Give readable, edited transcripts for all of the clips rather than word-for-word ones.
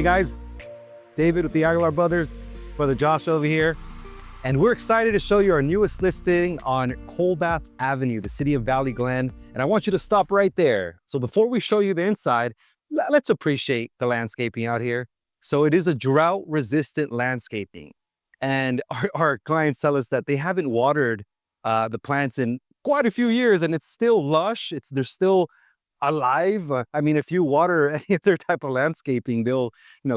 guys, David with the Aguilar Brothers, brother Josh over here. And we're excited to show you our newest listing on Colbath Avenue, the city of Valley Glen. And I want you to stop right there. So before we show you the inside, let's appreciate the landscaping out here. So it is a drought-resistant landscaping. And our clients tell us that they haven't watered the plants in quite a few years, and it's still lush. They're still alive. I mean, if you water any of their type of landscaping, they'll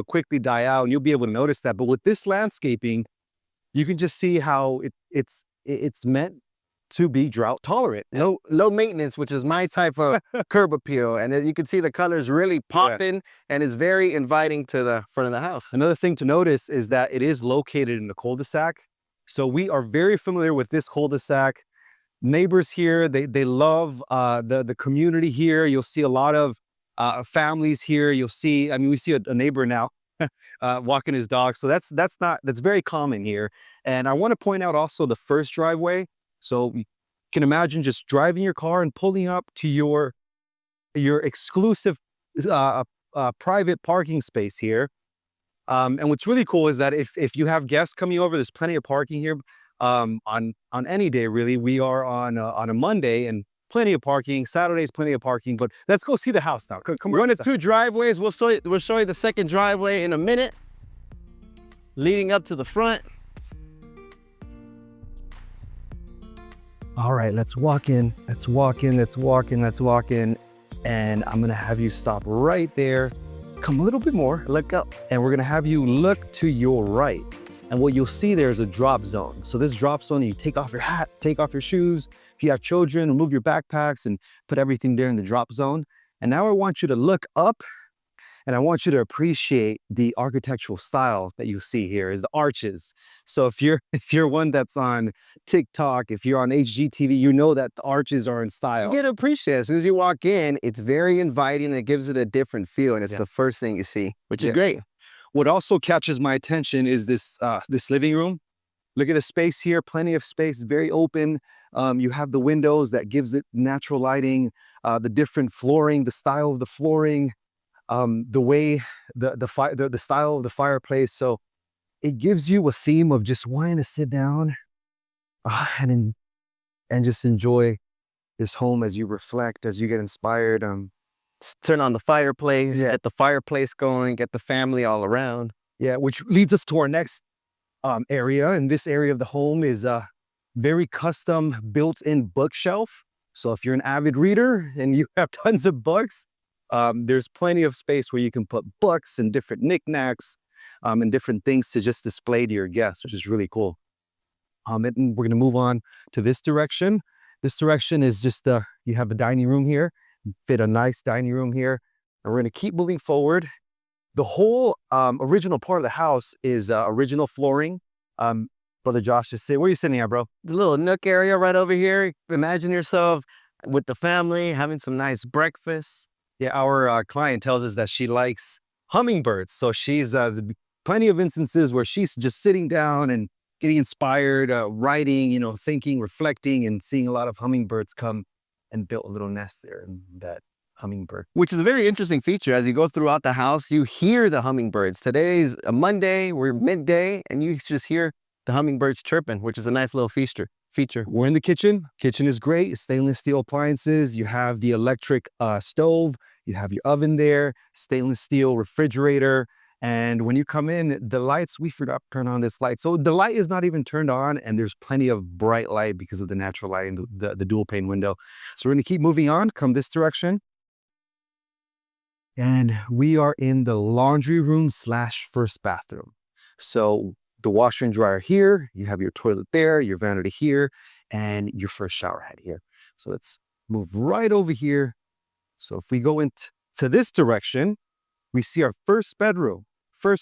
quickly die out, and you'll be able to notice that. But with this landscaping, you can just see how it's meant to be drought tolerant. Low maintenance, which is my type of curb appeal. And you can see the colors really popping, and it's very inviting to the front of the house. Another thing to notice is that it is located in the cul-de-sac. So we are very familiar with this cul-de-sac. Neighbors here, they love the community here. You'll see a lot of families here. You'll see, I mean, we see a neighbor now walking his dog. So that's very common here. And I want to point out also the first driveway. So you can imagine just driving your car and pulling up to your exclusive private parking space here. And what's really cool is that if you have guests coming over, there's plenty of parking here on any day, really. We are on a Monday, and plenty of parking. Saturdays, plenty of parking. But let's go see the house now. Come We're on the two driveways. We'll show you the second driveway in a minute, leading up to the front. All right, let's walk in. Let's walk in. Let's walk in. Let's walk in. And I'm gonna have you stop right there. Come a little bit more. Look up. And we're gonna have you look to your right. And what you'll see there is a drop zone. So this drop zone, you take off your hat, take off your shoes. If you have children, remove your backpacks and put everything there in the drop zone. And now I want you to look up, and I want you to appreciate the architectural style that you see here is the arches. So if you're one that's on TikTok, if you're on HGTV, you know that the arches are in style. You get to appreciate it. As soon as you walk in, it's very inviting. It gives it a different feel, and it's the first thing you see, which is great. What also catches my attention is this living room. Look at the space here, plenty of space, very open. You have the windows that gives it natural lighting, the different flooring, the style of the flooring, the way, the style of the fireplace. So it gives you a theme of just wanting to sit down and just enjoy this home as you reflect, as you get inspired. Turn on the fireplace, get the fireplace going, get the family all around. Yeah, which leads us to our next area. And this area of the home is a very custom built-in bookshelf. So if you're an avid reader and you have tons of books, there's plenty of space where you can put books and different knickknacks and different things to just display to your guests, which is really cool. And we're gonna move on to this direction. This direction is just, you have the dining room here. Fit a nice dining room here, and we're going to keep moving forward. The whole original part of the house is original flooring. Brother Josh, just say, where are you sitting at, bro? The little nook area right over here. Imagine yourself with the family having some nice breakfast. Yeah, our client tells us that she likes hummingbirds, so she's plenty of instances where she's just sitting down and getting inspired, writing, thinking, reflecting, and seeing a lot of hummingbirds come and built a little nest there in that hummingbird. Which is a very interesting feature. As you go throughout the house, you hear the hummingbirds. Today's a Monday, we're midday, and you just hear the hummingbirds chirping, which is a nice little feature. We're in the kitchen. Kitchen is great. Stainless steel appliances. You have the electric stove. You have your oven there, stainless steel refrigerator. And when you come in, the lights, we forgot to turn on this light. So the light is not even turned on, and there's plenty of bright light because of the natural light and the dual pane window. So we're gonna keep moving on, come this direction. And we are in the laundry room / first bathroom. So the washer and dryer here, you have your toilet there, your vanity here, and your first shower head here. So let's move right over here. So if we go into this direction, we see our first bedroom. A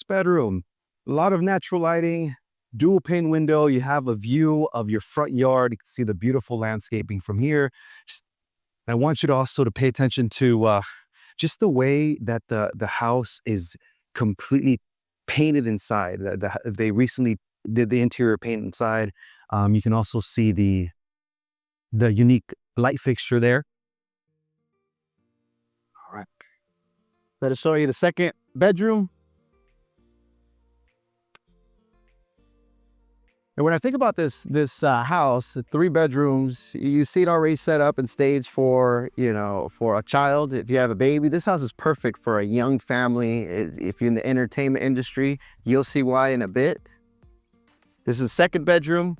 lot of natural lighting, dual pane window. You have a view of your front yard. You can see the beautiful landscaping from here. I want you to also to pay attention to just the way that the house is completely painted inside. They recently did the interior paint inside. You can also see the unique light fixture there. All right. Let us show you the second bedroom. And when I think about this house, 3 bedrooms, you see it already set up and staged for, you know, for a child. If you have a baby, this house is perfect for a young family. If you're in the entertainment industry, you'll see why in a bit. This is 2nd bedroom.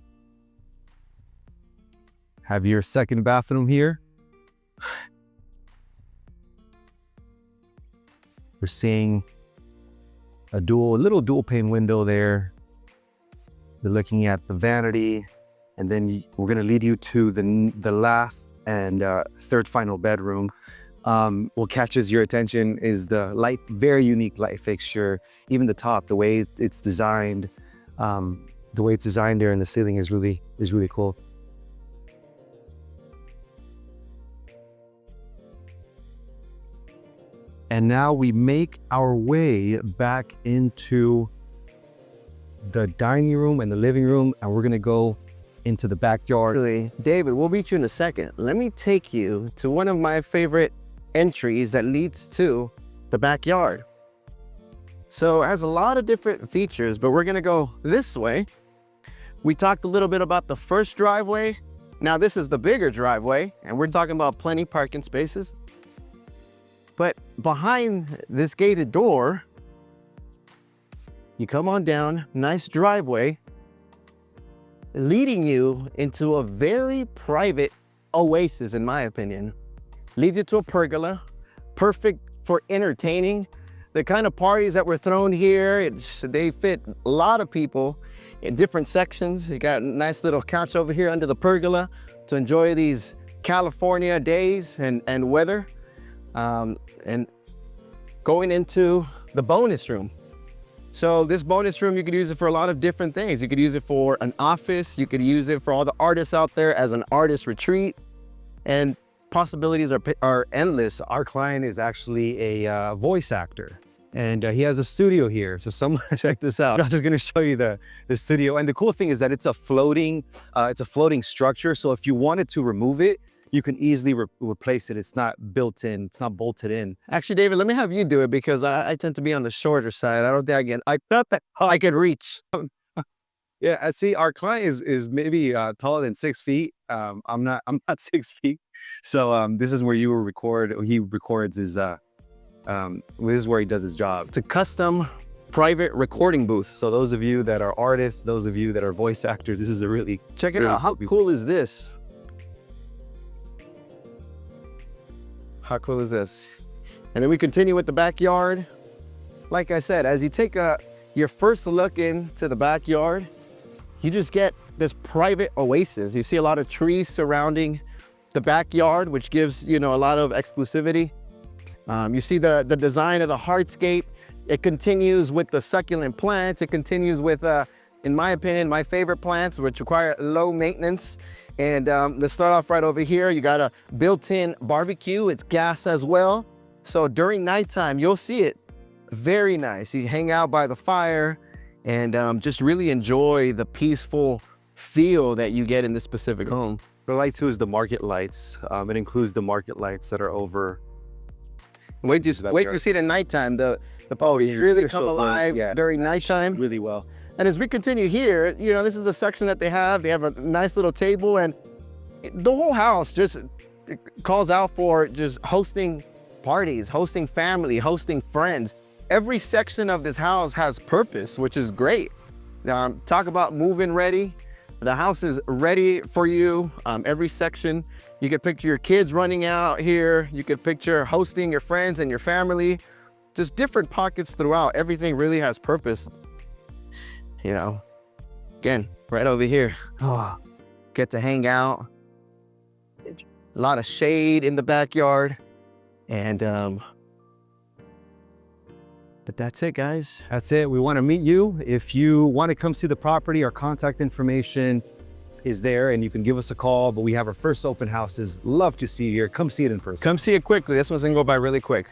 Have your 2nd bathroom here. We're seeing a little dual pane window there. You're looking at the vanity, and then we're gonna lead you to the last and 3rd final bedroom. What catches your attention is the very unique light fixture. Even the top, the way it's designed, there in the ceiling is really cool. And now we make our way back into the dining room and the living room, and we're gonna go into the backyard. Actually, David, we'll meet you in a second. Let me take you to one of my favorite entries that leads to the backyard. So it has a lot of different features, but we're gonna go this way. We talked a little bit about the first driveway. Now this is the bigger driveway, and we're talking about plenty parking spaces. But behind this gated door, you come on down, nice driveway, leading you into a very private oasis, in my opinion. Leads you to a pergola, perfect for entertaining. The kind of parties that were thrown here, they fit a lot of people in different sections. You got a nice little couch over here under the pergola to enjoy these California days and weather. And going into the bonus room. So this bonus room, you could use it for a lot of different things. You could use it for an office. You could use it for all the artists out there as an artist retreat. And possibilities are endless. Our client is actually a voice actor, and he has a studio here. So someone check this out. I'm just gonna show you the studio. And the cool thing is that it's a floating structure. So if you wanted to remove it, you can easily replace it. It's not built in, it's not bolted in. Actually, David, let me have you do it because I tend to be on the shorter side. I don't think I can reach. Yeah, I see our client is maybe taller than 6 feet. I'm not 6 feet. So this is where he records his, this is where he does his job. It's a custom private recording booth. So those of you that are artists, those of you that are voice actors, this is a really, check it out. How cool is this? How cool is this? And then we continue with the backyard. Like I said, as you take your first look into the backyard, you just get this private oasis. You see a lot of trees surrounding the backyard, which gives, you know, a lot of exclusivity. You see the design of the hardscape. It continues with the succulent plants. It continues with, in my opinion, my favorite plants, which require low maintenance. And let's start off right over here. You got a built-in barbecue. It's gas as well. So during nighttime, you'll see it. Very nice. You hang out by the fire and just really enjoy the peaceful feel that you get in this specific home. What I like too is the market lights. It includes the market lights that are over. Wait to see it at nighttime. The parties really come alive during nighttime. Really well. And as we continue here, you know, this is a section that they have. They have a nice little table, and the whole house just calls out for just hosting parties, hosting family, hosting friends. Every section of this house has purpose, which is great. Talk about move-in ready. The house is ready for you. Every section, you could picture your kids running out here. You could picture hosting your friends and your family. Just different pockets throughout. Everything really has purpose. You know, again, right over here, get to hang out. A lot of shade in the backyard. And, but that's it, guys. That's it. We want to meet you. If you want to come see the property, our contact information is there and you can give us a call. But we have our first open houses. Love to see you here. Come see it in person. Come see it quickly. This one's going to go by really quick.